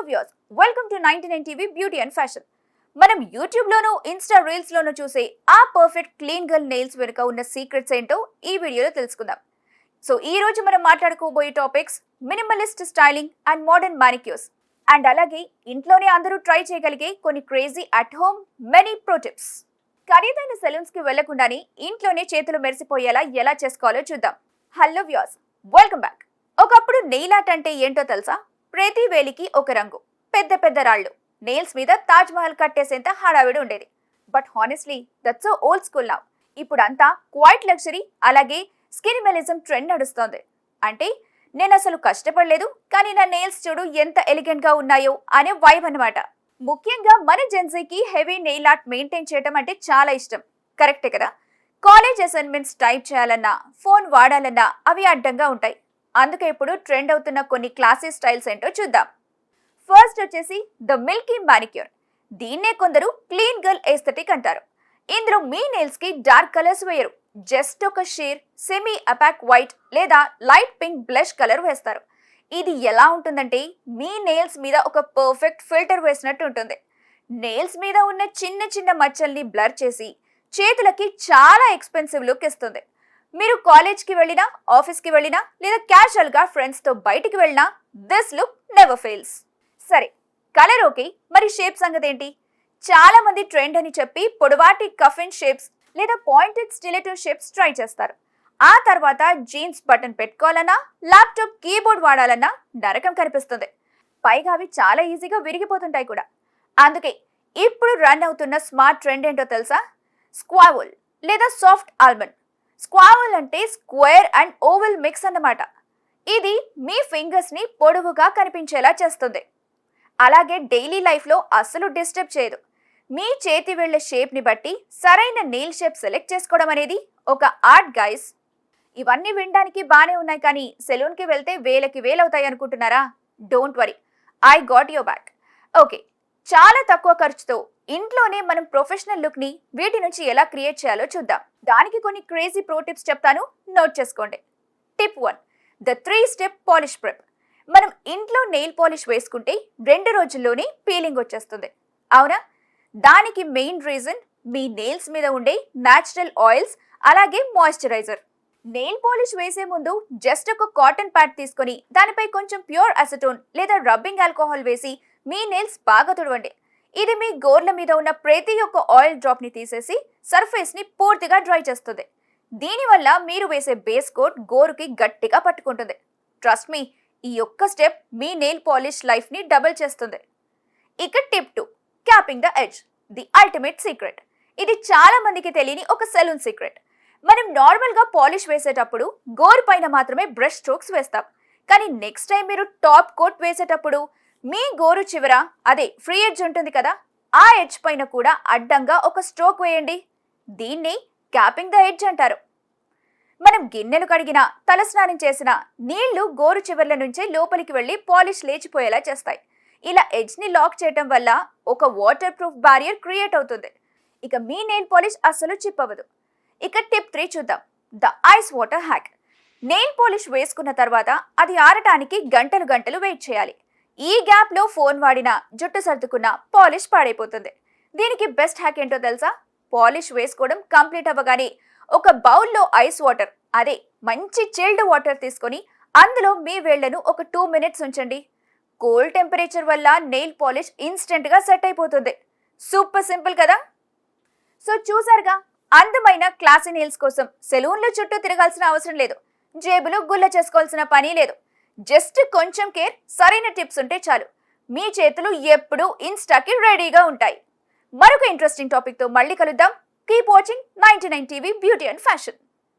Viewers, welcome to 99 TV beauty and fashion. మనం YouTube లోను, Insta reels లోను చూసే ఆ perfect clean girl nails వెనుక ఉన్న సీక్రెట్స్ ఏంటో ఈ వీడియోలో తెలుసుకుందాం. సో ఈ రోజు మనం మాట్లాడుకోబోయే topics minimalist styling and modern manicures, and అలాగే ఇంట్లోనే అందరూ ట్రై చేయగలిగే కొన్ని crazy at home many pro tips. ఖరీదైన సెలూన్స్ కి వెళ్లకుండానే ఇంట్లోనే చేతులు మెరిసిపోయేలా ఎలా చేసుకోవాలో చూద్దాం. Hello viewers, welcome back. ఒకప్పుడు నెయిల్ ఆర్ట్ అంటే ఏంటో తెలుసా? ప్రతి వేలికి ఒక రంగు, పెద్ద పెద్ద రాళ్ళు, నెయిల్స్ మీద తాజ్ మహల్ కట్టేసేంత హడావిడి ఉండేది. But honestly that's so old school now. ఇప్పుడు అంతా క్వైట్ లగ్జరీ, అలాగే స్కినిమలిజం ట్రెండ్ నడుస్తోంది. అంటే నేను అసలు కష్టపడలేదు, కానీ నా నెయిల్స్ చూడు ఎంత ఎలిగెంట్ గా ఉన్నాయో అనే వైబ్ అన్నమాట. ముఖ్యంగా మన జెన్జీకి హెవీ నెయిల్ ఆర్ట్ మెయింటైన్ చేయడం అంటే చాలా ఇష్టం. కరెక్టే కదా? కాలేజ్ అసైన్మెంట్స్ టైప్ చేయాలన్నా, ఫోన్ వాడాలన్నా అవి అడ్డంగా ఉంటాయి. అందుకే ఇప్పుడు ట్రెండ్ అవుతున్న కొన్ని క్లాసీ స్టైల్స్ ఏంటో చూద్దాం. ఫస్ట్ వచ్చేసి ద మిల్కీ మానిక్యూర్. దీన్నే కొందరు క్లీన్ గర్ల్ ఎస్థెటిక్ అంటారు. ఇందులో మీ నెయిల్స్ కి డార్క్ కలర్స్ వేయరు, జస్ట్ ఒక షేర్ సెమీ అపాక్ వైట్ లేదా లైట్ పింక్ బ్లష్ కలర్ వేస్తారు. ఇది ఎలా ఉంటుందంటే మీ నెయిల్స్ మీద ఒక పర్ఫెక్ట్ ఫిల్టర్ వేసినట్టు ఉంటుంది. నెయిల్స్ మీద ఉన్న చిన్న చిన్న మచ్చల్ని బ్లర్ చేసి చేతులకి చాలా ఎక్స్పెన్సివ్ లుక్ ఇస్తుంది. మీరు కాలేజ్కి వెళ్ళినా, ఆఫీస్కి వెళ్ళినా లేదా క్యాజువల్గా ఫ్రెండ్స్తో బయటికి వెళ్ళినా దిస్ లుక్ నెవర్ ఫెయిల్స్. సరే, కలర్ ఓకే, మరి షేప్ సంగతి ఏంటి? చాలా మంది ట్రెండ్ అని చెప్పి పొడవాటి కఫిన్ షేప్స్ లేదా పాయింటెడ్ స్టిలెటో షేప్స్ ట్రై చేస్తారు. ఆ తర్వాత జీన్స్ బటన్ పెట్టుకోవాలన్నా, ల్యాప్టాప్ కీబోర్డ్ వాడాలన్నా నరకం కనిపిస్తుంది. పైగా అవి చాలా ఈజీగా విరిగిపోతుంటాయి కూడా. అందుకే ఇప్పుడు రన్ అవుతున్న స్మార్ట్ ట్రెండ్ ఏంటో తెలుసా? స్క్వావల్ లేదా సాఫ్ట్ ఆల్మండ్. స్క్వావల్ అంటే స్క్వేర్ అండ్ ఓవెల్ మిక్స్ అన్నమాట. ఇది మీ ఫింగర్స్ ని పొడవుగా కనిపించేలా చేస్తుంది. అలాగే డైలీ లైఫ్ లో అస్సలు డిస్టర్బ్ చేయదు. మీ చేతి వేళ్ల షేప్ ని బట్టి సరైన నెయిల్ షేప్ సెలెక్ట్ చేసుకోవడం అనేది ఒక ఆర్ట్ గైస్. ఇవన్నీ వినడానికి బానే ఉన్నాయి, కానీ సెలూన్ కి వెళ్తే వేలకి వేలవుతాయి అనుకుంటున్నారా? Don't worry, I got your back. Okay, చాలా తక్కువ ఖర్చుతో ఇంట్లోనే మనం ప్రొఫెషనల్ లుక్ ని వీటి నుంచి ఎలా క్రియేట్ చేయాలో చూద్దాం. దానికి కొన్ని క్రేజీ ప్రో టిప్స్ చెప్తాను, నోట్ చేసుకోండి. Tip 1, the 3 step polish prep. మనం ఇంట్లో నెయిల్ పాలిష్ వేసుకుంటే 2 రోజుల్లోనే పీలింగ్ వచ్చేస్తుంది, అవునా? దానికి మెయిన్ రీజన్ మీ నెయిల్స్ మీద ఉండే న్యాచురల్ ఆయిల్స్, అలాగే మాయిశ్చరైజర్. నెయిల్ పాలిష్ వేసే ముందు జస్ట్ ఒక కాటన్ ప్యాడ్ తీసుకొని దానిపై కొంచెం ప్యూర్ అసిటోన్ లేదా రబ్బింగ్ ఆల్కహాల్ వేసి మీ నెయిల్స్ బాగా తుడవండి. ఇది మీ గోర్ల మీద ఉన్న ప్రతి ఒక్క ఆయిల్ డ్రాప్ ని తీసేసి సర్ఫేస్ ని పూర్తిగా డ్రై చేస్తుంది. దీనివల్ల మీరు వేసే బేస్ కోట్ గోరుకి గట్టిగా పట్టుకుంటుంది. ట్రస్ట్ మీ, ఈ ఒక్క స్టెప్ మీ నెయిల్ పాలిష్ లైఫ్ ని డబుల్ చేస్తుంది. ఇక tip 2, capping the edge, the ultimate secret. ఇది చాలా మందికి తెలియని ఒక సెలూన్ సీక్రెట్. మనం నార్మల్ గా పాలిష్ వేసేటప్పుడు గోరు పైన మాత్రమే బ్రష్ స్ట్రోక్స్ వేస్తాం, కానీ నెక్స్ట్ టైం మీరు టాప్ కోట్ వేసేటప్పుడు మీ గోరు చివర, అదే ఫ్రీ ఎడ్జ్ ఉంటుంది కదా, ఆ ఎడ్జ్ పైన కూడా అడ్డంగా ఒక స్ట్రోక్ వేయండి. దీన్ని క్యాపింగ్ ద ఎడ్జ్ అంటారు. మనం గిన్నెలు కడిగినా, తలస్నానం చేసినా నీళ్లు గోరు చివర్ల నుంచే లోపలికి వెళ్లి పాలిష్ లేచిపోయేలా చేస్తాయి. ఇలా ఎడ్జ్ ని లాక్ చేయటం వల్ల ఒక వాటర్ ప్రూఫ్ బ్యారియర్ క్రియేట్ అవుతుంది. ఇక మీ నెయిల్ పాలిష్ అస్సలు చిప్ అవ్వదు. ఇక టిప్ 3 చూద్దాం, the ice water hack. Nail polish వేసుకున్న తర్వాత అది ఆరటానికి గంటలు గంటలు వెయిట్ చేయాలి. ఈ గ్యాప్ లో ఫోన్ వాడినా, జుట్టు సర్దుకున్న పాలిష్ పాడైపోతుంది. దీనికి బెస్ట్ హ్యాక్ ఏంటో తెలుసా? పాలిష్ వేసుకోవడం కంప్లీట్ అవ్వగానే ఒక బౌల్లో ఐస్ వాటర్, అదే మంచి చిల్డ్ వాటర్ తీసుకొని అందులో మీ వేళ్లను ఒక 2 మినిట్స్ ఉంచండి. కోల్డ్ టెంపరేచర్ వల్ల నెయిల్ పాలిష్ ఇన్స్టెంట్ గా సెట్ అయిపోతుంది. సూపర్ సింపుల్ కదా? సో చూసారుగా, అందమైన క్లాసీ నెయిల్స్ కోసం సెలూన్ల చుట్టూ తిరగాల్సిన అవసరం లేదు, జేబులు గుల్ల చేసుకోవాల్సిన పని లేదు. జస్ట్ కొంచెం కేర్, సరైన టిప్స్ ఉంటే చాలు, మీ చేతులు ఎప్పుడూ ఇన్స్టాకి రెడీగా ఉంటాయి. మరొక ఇంట్రెస్టింగ్ టాపిక్ తో మళ్ళీ కలుద్దాం. Keep watching 99 TV beauty and fashion.